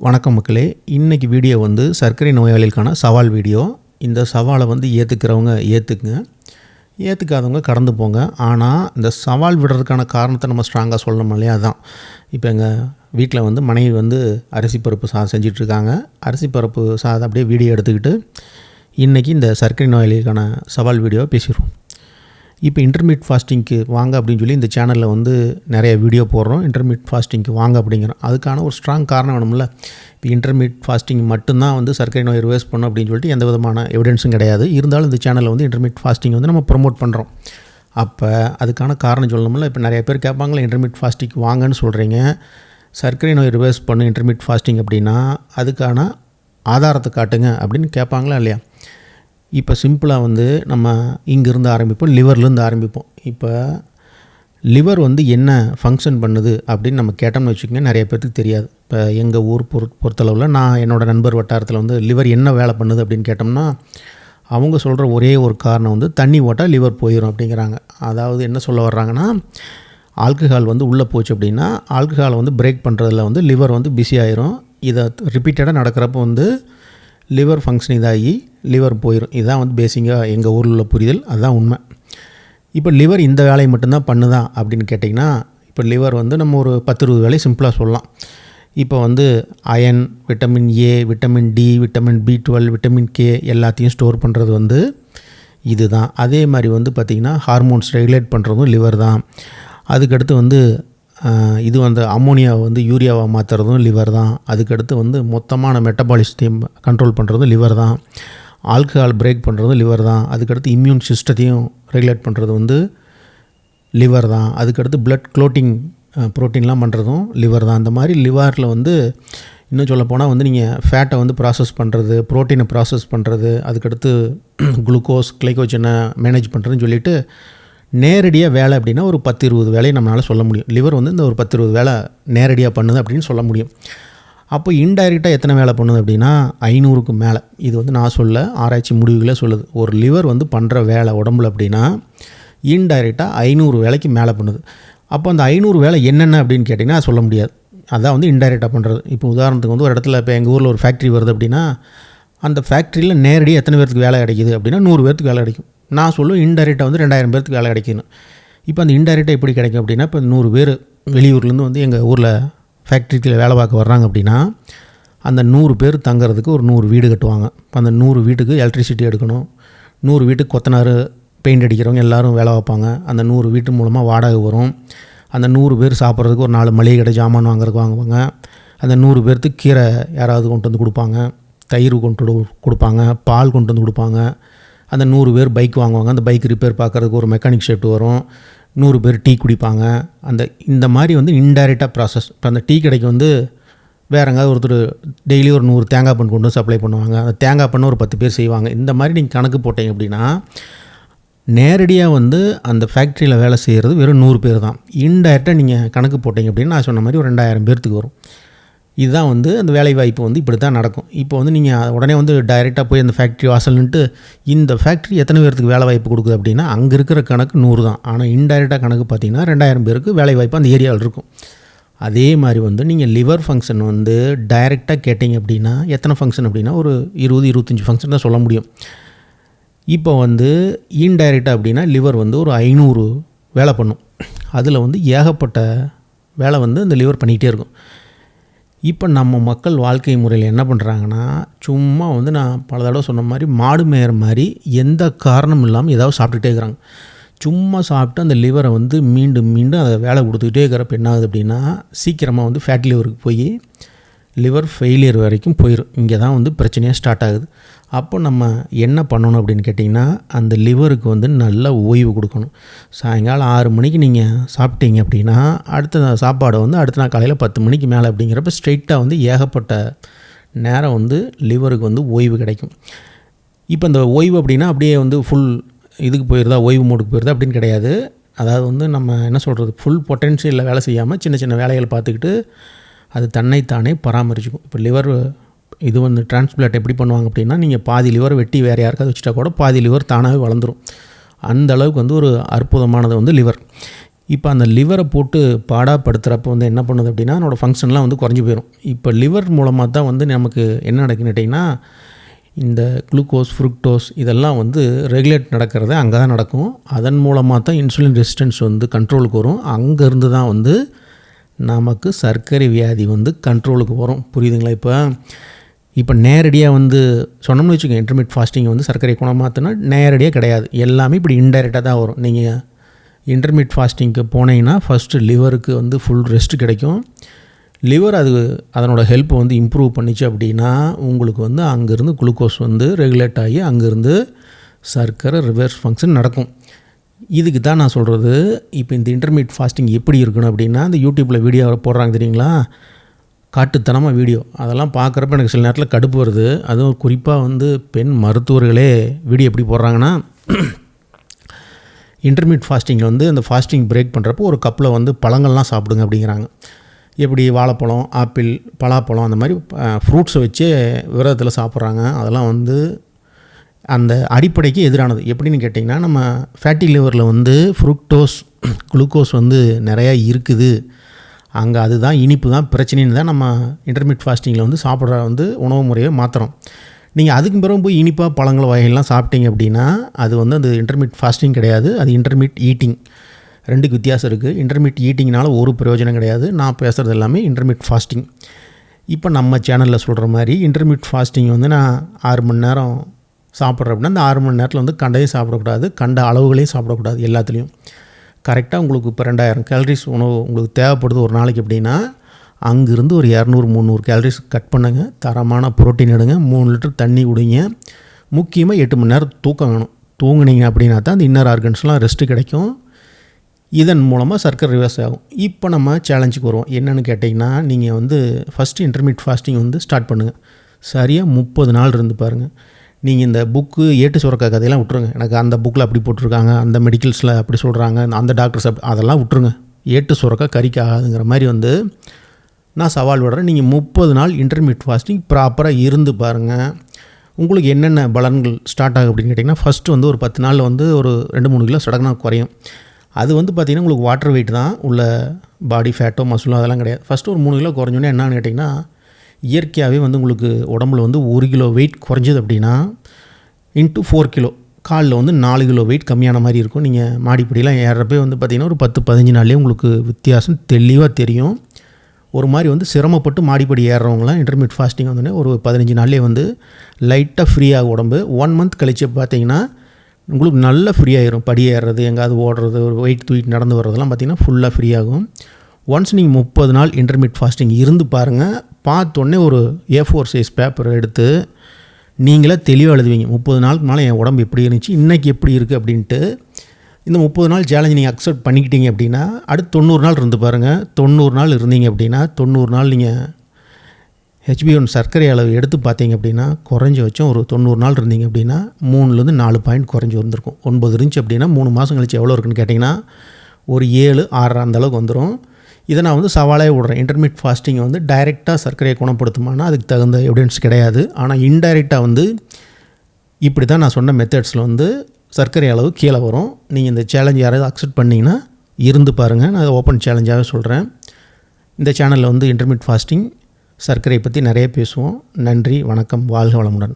வணக்கம் மக்களே. இன்றைக்கி வீடியோ வந்து சர்க்கரை நோயாளிகளுக்கான சவால் வீடியோ. இந்த சவாலை வந்து ஏற்றுக்கிறவங்க ஏற்றுக்குங்க, ஏற்றுக்காதவங்க கடந்து போங்க. ஆனால் இந்த சவால் விடுறதுக்கான காரணத்தை நம்ம ஸ்ட்ராங்காக சொல்லணும் இல்லையா? அதுதான் இப்போ எங்கள் வீட்டில் வந்து மனைவி வந்து அரிசி பருப்பு சாதம் செஞ்சிட்ருக்காங்க. அரிசி பருப்பு சாதம் அப்படியே வீடியோ எடுத்துக்கிட்டு இன்றைக்கி இந்த சர்க்கரை நோயாளிகளுக்கான சவால் வீடியோவை பேசிடுவோம். இப்போ இன்டர்மீடியட் ஃபாஸ்டிங்க்கு வாங்க அப்படின்னு சொல்லி இந்த சேனலில் வந்து நிறைய வீடியோ போடுறோம். இன்டர்மீடியட் ஃபாஸ்டிங்க்கு வாங்க அப்படிங்கிறோம். அதுக்கான ஒரு ஸ்ட்ராங் காரணம் வேணும்ல. இப்போ இன்டர்மீடியட் ஃபாஸ்டிங் மட்டும்தான் வந்து சர்க்கரை நோய் ரிவர்ஸ் பண்ணும் அப்படின்னு சொல்லிட்டு எந்த விதமான எவிடன்ஸும் கிடையாது. இருந்தாலும் இந்த சேனலில் வந்து இன்டர்மீடியட் ஃபாஸ்டிங் வந்து நம்ம ப்ரொமோட் பண்ணுறோம். அப்போ அதுக்கான காரணம் சொல்லணும்ல. இப்போ நிறைய பேர் கேட்பாங்களே, இன்டர்மீடியட் ஃபாஸ்டிங் வாங்கன்னு சொல்கிறீங்க, சர்க்கரை நோய் ரிவர்ஸ் பண்ணு இன்டர்மீடியட் ஃபாஸ்டிங் அப்படின்னா அதுக்கான ஆதாரத்தை காட்டுங்க அப்படின்னு கேட்பாங்களா இல்லையா? இப்போ சிம்பிளாக வந்து நம்ம இங்கேருந்து ஆரம்பிப்போம், லிவர்லேருந்து ஆரம்பிப்போம். இப்போ லிவர் வந்து என்ன ஃபங்க்ஷன் பண்ணுது அப்படின்னு நம்ம கேட்டோம்னு வச்சுக்கோங்க, நிறைய பேருக்கு தெரியாது. இப்போ எங்கள் ஊர் பொறுத்தளவில் நான் என்னோடய நண்பர் வட்டாரத்தில் வந்து லிவர் என்ன வேலை பண்ணுது அப்படின்னு கேட்டோம்னா, அவங்க சொல்கிற ஒரே ஒரு காரணம் வந்து தண்ணி ஓட்டால் லிவர் போயிடும் அப்படிங்கிறாங்க. அதாவது என்ன சொல்ல வர்றாங்கன்னா, ஆல்கஹால் வந்து உள்ளே போச்சு அப்படின்னா ஆல்கஹாலை வந்து பிரேக் பண்ணுறதுல வந்து லிவர் வந்து பிஸி ஆயிரும். இதை ரிப்பீட்டடாக நடக்கிறப்போ வந்து லிவர் ஃபங்க்ஷன் இதாகி லிவர் போயிடும். இதுதான் வந்து பேசிக்காக எங்கள் ஊரில் உள்ள புரிதல். அதுதான் உண்மை. இப்போ லிவர் இந்த வேலையை மட்டும்தான் பண்ணுதா அப்படின்னு கேட்டிங்கன்னா, இப்போ லிவர் வந்து நம்ம ஒரு 10-20 வேலையை சிம்பிளாக சொல்லலாம். இப்போ வந்து iron, vitamin A, vitamin D, vitamin B12, vitamin K எல்லாத்தையும் ஸ்டோர் பண்ணுறது வந்து இது தான். அதே மாதிரி வந்து பார்த்திங்கன்னா ஹார்மோன்ஸ் ரெகுலேட் பண்ணுறதும் லிவர் தான். அதுக்கடுத்து வந்து இது வந்து அம்மோனியாவை வந்து யூரியாவாக மாற்றுறதும் லிவர் தான். அதுக்கடுத்து வந்து மொத்தமான மெட்டபாலிசத்தையும் கண்ட்ரோல் பண்ணுறதும் லிவர் தான். ஆல்கஹால் பிரேக் பண்ணுறதும் லிவர் தான். அதுக்கடுத்து இம்யூன் சிஸ்டத்தையும் ரெகுலேட் பண்ணுறது வந்து லிவர் தான். அதுக்கடுத்து பிளட் க்ளோட்டிங் ப்ரோட்டீன்லாம் பண்ணுறதும் லிவர் தான். அந்த மாதிரி லிவரில் வந்து இன்னும் சொல்லப்போனால் வந்து நீங்கள் ஃபேட்டை வந்து ப்ராசஸ் பண்ணுறது, ப்ரோட்டீனை ப்ராசஸ் பண்ணுறது, அதுக்கடுத்து குளுக்கோஸ் கிளைக்கோஜனை மேனேஜ் பண்ணுறதுன்னு சொல்லிவிட்டு நேரடியாக வேலை அப்படின்னா ஒரு 10-20 வேலையை நம்மளால் சொல்ல முடியும். லிவர் வந்து இந்த ஒரு 10-20 வேலை நேரடியாக பண்ணுது அப்படின்னு சொல்ல முடியும். அப்போ இன்டைரக்டாக எத்தனை வேலை பண்ணுது அப்படின்னா 500க்கு மேலே. இது வந்து நான் சொல்ல, ஆராய்ச்சி முடிவுகளே சொல்லுது. ஒரு லிவர் வந்து பண்ணுற வேலை உடம்புல அப்படின்னா இன்டைரக்டாக 500 வேலைக்கு மேலே பண்ணுது. அப்போ அந்த 500 வேலை என்னென்ன அப்படின்னு கேட்டிங்கன்னா சொல்ல முடியாது. அதான் வந்து இன்டைரக்டாக பண்ணுறது. இப்போ உதாரணத்துக்கு வந்து ஒரு இடத்துல இப்போ எங்கள் ஊரில் ஒரு ஃபேக்ட்ரி வருது அப்படின்னா அந்த ஃபேக்ட்ரியில் நேரடியாக எத்தனை பேருக்கு வேலை கிடைக்கிது அப்படின்னா 100 பேருக்கு வேலை கிடைக்கும். நான் சொல்லுவேன் இன்டைரக்டாக வந்து 2000 பேருக்கு வேலை கிடைக்கணும். இப்போ அந்த இன்டைரக்டாக எப்படி கிடைக்கும் அப்படின்னா, இப்போ 100 பேர் வெளியூர்லேருந்து வந்து எங்கள் ஊரில் ஃபேக்ட்ரியில் வேலை பார்க்க வர்றாங்க அப்படின்னா அந்த 100 பேர் தங்குறதுக்கு ஒரு 100 வீடு கட்டுவாங்க. இப்போ அந்த 100 வீட்டுக்கு எலக்ட்ரிசிட்டி எடுக்கணும். 100 வீட்டுக்கு கொத்தனார், பெயிண்ட் அடிக்கிறவங்க எல்லோரும் வேலை வைப்பாங்க. அந்த 100 வீட்டு மூலமாக வாடகை வரும். அந்த 100 பேர் சாப்பிட்றதுக்கு ஒரு 4 மளிகை கடை ஜாமான் வாங்குறதுக்கு வாங்குவாங்க. அந்த 100 பேர்த்துக்கு கீரை யாராவது கொண்டு வந்து கொடுப்பாங்க, தயிர் கொண்டு கொடுப்பாங்க, பால் கொண்டு வந்து கொடுப்பாங்க. அந்த 100 பேர் பைக் வாங்குவாங்க. அந்த பைக் ரிப்பேர் பார்க்குறதுக்கு ஒரு மெக்கானிக் ஷெஃப்ட் வரும். 100 பேர் டீ குடிப்பாங்க. இந்த மாதிரி வந்து இன்டைரக்டாக ப்ராசஸ். இப்போ அந்த டீ கடைக்கு வந்து வேறு எங்காவது ஒருத்தர் டெய்லி ஒரு 100 தேங்காய் பண்ணு கொண்டு சப்ளை பண்ணுவாங்க. அந்த தேங்காய் பண்ண ஒரு 10 பேர் செய்வாங்க. இந்த மாதிரி நீங்கள் கணக்கு போட்டீங்க அப்படின்னா நேரடியாக வந்து அந்த ஃபேக்ட்ரியில் வேலை செய்கிறது வெறும் 100 பேர் தான். இன்டைரக்டாக நீங்கள் கணக்கு போட்டீங்க அப்படின்னா நான் சொன்ன மாதிரி ஒரு 2000 பேர்த்துக்கு வரும். இதுதான் வந்து அந்த வேலைவாய்ப்பு வந்து இப்படி தான் நடக்கும். இப்போ வந்து நீங்கள் உடனே வந்து டைரெக்டாக போய் அந்த ஃபேக்ட்ரி வாசல்ன்ட்டு இந்த ஃபேக்ட்ரி எத்தனை பேருக்கு வேலை வாய்ப்பு கொடுக்குது அப்படின்னா அங்கே இருக்கிற கணக்கு 100 தான். ஆனால் இன்டைரக்டாக கணக்கு பார்த்தீங்கன்னா 2000 பேருக்கு வேலை வாய்ப்பு அந்த ஏரியாவில் இருக்கும். அதே மாதிரி வந்து நீங்கள் லிவர் ஃபங்க்ஷன் வந்து டைரெக்டாக கேட்டிங்க அப்படின்னா எத்தனை ஃபங்க்ஷன் அப்படின்னா ஒரு 20-25 ஃபங்க்ஷன் தான் சொல்ல முடியும். இப்போ வந்து இன்டைரக்டாக அப்படின்னா லிவர் வந்து ஒரு 500 வேலை பண்ணும். அதில் வந்து ஏகப்பட்ட வேலை வந்து அந்த லிவர் பண்ணிக்கிட்டே இருக்கும். இப்போ நம்ம மக்கள் வாழ்க்கை முறையில் என்ன பண்ணுறாங்கன்னா, சும்மா வந்து நான் பல தடவை சொன்ன மாதிரி மாடு மேயிற மாதிரி எந்த காரணம் இல்லாமல் ஏதாவது சாப்பிட்டுட்டே இருக்கிறாங்க. சும்மா சாப்பிட்டு அந்த லிவரை வந்து மீண்டும் மீண்டும் அதை வேலை கொடுத்துக்கிட்டே இருக்கிறப்ப என்ன ஆகுது அப்படின்னா சீக்கிரமாக வந்து ஃபேட் லிவருக்கு போய் லிவர் ஃபெயிலியர் வரைக்கும் போயிடும். இங்கே தான் வந்து பிரச்சனையாக ஸ்டார்ட் ஆகுது. அப்போ நம்ம என்ன பண்ணணும் அப்படின்னு கேட்டிங்கன்னா அந்த லிவருக்கு வந்து நல்ல ஓய்வு கொடுக்கணும். சாயங்காலம் 6 மணிக்கு நீங்கள் சாப்பிட்டீங்க அப்படின்னா அடுத்த சாப்பாடை வந்து அடுத்த நாள் காலையில் 10 மணிக்கு மேலே அப்படிங்கிறப்ப ஸ்ட்ரெயிட்டாக வந்து ஏகப்பட்ட நேரம் வந்து லிவருக்கு வந்து ஓய்வு கிடைக்கும். இப்போ இந்த ஓய்வு அப்படின்னா அப்படியே வந்து ஃபுல் இதுக்கு போயிடுதா, ஓய்வு மோடுக்கு போயிடுதா அப்படின்னு கிடையாது. அதாவது வந்து நம்ம என்ன சொல்கிறது, ஃபுல் பொட்டென்ஷியலில் வேலை செய்யாமல் சின்ன சின்ன வேலைகளை பார்த்துக்கிட்டு அது தன்னைத்தானே பராமரிச்சுக்கும். இப்போ லிவர் இது வந்து டிரான்ஸ்பிளான்ட் எப்படி பண்ணுவாங்க அப்படின்னா நீங்கள் பாதி லிவரை வெட்டி வேறு யாருக்காவது வச்சுட்டா கூட பாதி லிவர் தானாகவே வளர்ந்துடும். அந்த அளவுக்கு வந்து ஒரு அற்புதமானது வந்து லிவர். இப்போ அந்த லிவரை போட்டு பாடாப்படுத்துகிறப்ப வந்து என்ன பண்ணுது அப்படின்னா அதனோடய ஃபங்க்ஷன்லாம் வந்து குறைஞ்சி போயிடும். இப்போ லிவர் மூலமாக தான் வந்து நமக்கு என்ன நடக்குன்னு கேட்டிங்கன்னா இந்த குளுக்கோஸ் ஃப்ரூக்டோஸ் இதெல்லாம் வந்து ரெகுலேட் நடக்கிறது அங்கே தான் நடக்கும். அதன் மூலமாக தான் இன்சுலின் ரெசிஸ்டன்ஸ் வந்து கண்ட்ரோலுக்கு வரும். அங்கேருந்து தான் வந்து நமக்கு சர்க்கரை வியாதி வந்து கண்ட்ரோலுக்கு வரும். புரியுதுங்களா? இப்போ நேரடியாக வந்து சொன்னோம்னு வச்சுக்கோங்க, இன்டர்மீடியட் ஃபாஸ்டிங் வந்து சர்க்கரை குணமாற்றினா நேரடியாக கிடையாது, எல்லாமே இப்படி இன்டைரக்டாக தான் வரும். நீங்கள் இன்டர்மீடியட் ஃபாஸ்டிங்க்கு போனீங்கன்னா ஃபஸ்ட்டு லிவருக்கு வந்து ஃபுல் ரெஸ்ட் கிடைக்கும். லிவர் அதனோட ஹெல்ப்பை வந்து இம்ப்ரூவ் பண்ணிச்சு அப்படின்னா உங்களுக்கு வந்து அங்கேருந்து குளுக்கோஸ் வந்து ரெகுலேட் ஆகி அங்கேருந்து சர்க்கரை ரிவர்ஸ் ஃபங்க்ஷன் நடக்கும். இதுக்கு தான் நான் சொல்கிறது. இப்போ இந்த இன்டர்மீடியட் ஃபாஸ்டிங் எப்படி இருக்கணும் அப்படின்னா இந்த யூடியூப்பில் வீடியோ போடுறாங்க தெரியுங்களா, காட்டுத்தனமாக வீடியோ, அதெல்லாம் பார்க்குறப்ப எனக்கு சில நேரத்தில் கடுப்பு வருது. அதுவும் குறிப்பாக வந்து பெண் மருத்துவர்களே வீடியோ எப்படி போடுறாங்கன்னா இன்டர்மீடியட் ஃபாஸ்டிங்கில் வந்து அந்த ஃபாஸ்டிங் பிரேக் பண்ணுறப்போ ஒரு கப்பில் வந்து பழங்கள்லாம் சாப்பிடுங்க அப்படிங்கிறாங்க. எப்படி வாழைப்பழம், ஆப்பிள், பலாப்பழம் அந்த மாதிரி ஃப்ரூட்ஸை வச்சு விரதத்தில் சாப்பிட்றாங்க. அதெல்லாம் வந்து அந்த அடிப்படைக்கு எதிரானது. எப்படின்னு கேட்டிங்கன்னா நம்ம ஃபேட்டி லிவரில் வந்து ஃப்ரூக்டோஸ் குளுக்கோஸ் வந்து நிறையா இருக்குது, அங்கே அதுதான் இனிப்பு தான் பிரச்சனைன்னு தான் நம்ம இன்டர்மீடியட் ஃபாஸ்டிங்கில் வந்து சாப்பிட்ற வந்து உணவு முறையை மாற்றுறோம். நீங்கள் அதுக்கு பிறகு போய் இனிப்பாக பழங்கள் வகைகள்லாம் சாப்பிட்டீங்க அப்படின்னா அது வந்து அந்த இன்டர்மீடியட் ஃபாஸ்டிங் கிடையாது, அது இன்டர்மீடியட் ஈட்டிங். ரெண்டுக்கு வித்தியாசம் இருக்குது. இன்டர்மீடியட் ஈட்டிங்னால ஒரு பிரயோஜனம் கிடையாது. நான் பேசுகிறது எல்லாமே இன்டர்மீடியட் ஃபாஸ்டிங். இப்போ நம்ம சேனலில் சொல்கிற மாதிரி இன்டர்மீடியட் ஃபாஸ்டிங் வந்து நான் 6 மணி நேரம் சாப்பிட்றேன் அப்படின்னா அந்த 6 மணி நேரத்தில் வந்து கண்டையும் சாப்பிடக்கூடாது, கண்ட அளவுகளையும் சாப்பிடக்கூடாது. எல்லாத்துலேயும் கரெக்டாக உங்களுக்கு இப்போ 2000 கேலரிஸ் உணவு உங்களுக்கு தேவைப்படுது ஒரு நாளைக்கு அப்படின்னா அங்கேருந்து ஒரு 200-300 கேலரிஸ் கட் பண்ணுங்க. தரமான புரோட்டீன் எடுங்க, 3 லிட்டர் தண்ணி குடிங்க. முக்கியமாக 8 மணி நேரம் தூக்கம் வேணும். தூங்குனீங்க அப்படின்னா தான் அந்த இன்னர் ஆர்கன்ஸ்லாம் ரெஸ்ட்டு கிடைக்கும். இதன் மூலமாக சர்க்கரை ரிவர்ஸ் ஆகும். இப்போ நம்ம சேலஞ்சுக்கு வருவோம். என்னென்னு கேட்டிங்கன்னா நீங்கள் வந்து ஃபஸ்ட்டு இன்டர்மீடியட் ஃபாஸ்டிங் வந்து ஸ்டார்ட் பண்ணுங்கள். சரியாக 30 நாள் இருந்து பாருங்கள். நீங்கள் இந்த புக்கு ஏட்டு சுரக்கா கதையெல்லாம் விட்ருங்க. எனக்கு அந்த புக்கில் அப்படி போட்டிருக்காங்க, அந்த மெடிக்கல்ஸில் அப்படி சொல்கிறாங்க, அந்த டாக்டர்ஸ் அதெல்லாம் விட்ருங்க. ஏட்டு சுரக்கா கறிக்கு ஆகாதுங்கிற மாதிரி வந்து நான் சவால் விடுறேன். நீங்கள் 30 நாள் இன்டர்மீடியட் ஃபாஸ்டிங் ப்ராப்பராக இருந்து பாருங்கள். உங்களுக்கு என்னென்ன பலன்கள் ஸ்டார்ட் ஆகும் அப்படின்னு கேட்டிங்கன்னா ஃபஸ்ட்டு வந்து ஒரு 10 நாளில் வந்து ஒரு 2-3 கிலோ சடங்காக குறையும். அது வந்து பார்த்திங்கன்னா உங்களுக்கு வாட்டர் வெயிட் தான் உள்ள, பாடி ஃபேட்டோ மசிலோ அதெல்லாம் கிடையாது. ஃபஸ்ட்டு ஒரு 3 கிலோ குறைஞ்சோன்னே என்னன்னு கேட்டிங்கன்னா இயற்கையாகவே வந்து உங்களுக்கு உடம்புல வந்து 1 கிலோ வெயிட் குறைஞ்சது அப்படின்னா இன்ட்டு 4 கிலோ காலில் வந்து 4 கிலோ வெயிட் கம்மியான மாதிரி இருக்கும். நீங்கள் மாடிப்படியெலாம் ஏறுறப்பே வந்து பார்த்திங்கன்னா ஒரு 10-15 நாள்லேயே உங்களுக்கு வித்தியாசம் தெளிவாக தெரியும். ஒரு மாதிரி வந்து சிரமப்பட்டு மாடிப்படி ஏறுறவங்களாம் இன்டர்மீடியட் ஃபாஸ்டிங் வந்தோடனே ஒரு 15 நாள்லேயே வந்து லைட்டாக ஃப்ரீயாக உடம்பு 1 மந்த் கழிச்சு பார்த்தீங்கன்னா உங்களுக்கு நல்லா ஃப்ரீ ஆகிரும். படி ஏறுறது, எங்கேயாவது ஓடுறது, ஒரு வெயிட் தூக்கிட்டு நடந்து வர்றதெல்லாம் பார்த்திங்கன்னா ஃபுல்லாக ஃப்ரீ ஆகும். ஒன்ஸ் நீங்கள் 30 நாள் இன்டர்மீடியட் ஃபாஸ்டிங் இருந்து பாருங்கள். பார்த்தோன்னே ஒரு A4 சைஸ் பேப்பர் எடுத்து நீங்களே தெளிவாக எழுதுவீங்க. 30 நாளுக்கு மேலே என் உடம்பு எப்படி இருந்துச்சு, இன்றைக்கி எப்படி இருக்குது அப்படின்ட்டு. இந்த 30 நாள் சேலஞ்சு நீங்கள் அக்செப்ட் பண்ணிக்கிட்டீங்க அப்படின்னா அடுத்து 90 நாள் இருந்து பாருங்கள். 90 நாள் இருந்தீங்க அப்படின்னா 90 நாள் நீங்கள் HbA1 சர்க்கரை அளவு எடுத்து பார்த்தீங்க அப்படின்னா குறைஞ்ச வச்சோம் ஒரு 90 நாள் இருந்தீங்க அப்படின்னா 3லேருந்து 4 பாயிண்ட் குறைஞ்சி வந்திருக்கும். 9 இருந்துச்சு அப்படின்னா 3 மாதம் கழிச்சு எவ்வளோ இருக்குன்னு கேட்டிங்கன்னா ஒரு 7-6 அந்த அளவுக்கு வந்துடும். இதை நான் வந்து சவாலாக விடுறேன். இன்டர்மீடியட் ஃபாஸ்டிங் வந்து டைரெக்டாக சர்க்கரையை குணப்படுத்துமானா அதுக்கு தகுந்த எவிடன்ஸ் கிடையாது. ஆனால் இன்டைரக்டாக வந்து இப்படி தான் நான் சொன்ன மெத்தட்ஸில் வந்து சர்க்கரை அளவு கீழே வரும். நீங்கள் இந்த சேலஞ்ச் யாராவது அக்செப்ட் பண்ணிங்கன்னா இருந்து பாருங்கள். நான் அதை ஓப்பன் சேலஞ்சாகவே சொல்கிறேன். இந்த சேனலில் வந்து இன்டர்மீடியட் ஃபாஸ்டிங் சர்க்கரை பற்றி நிறைய பேசுவோம். நன்றி, வணக்கம், வாழ்க வளமுடன்.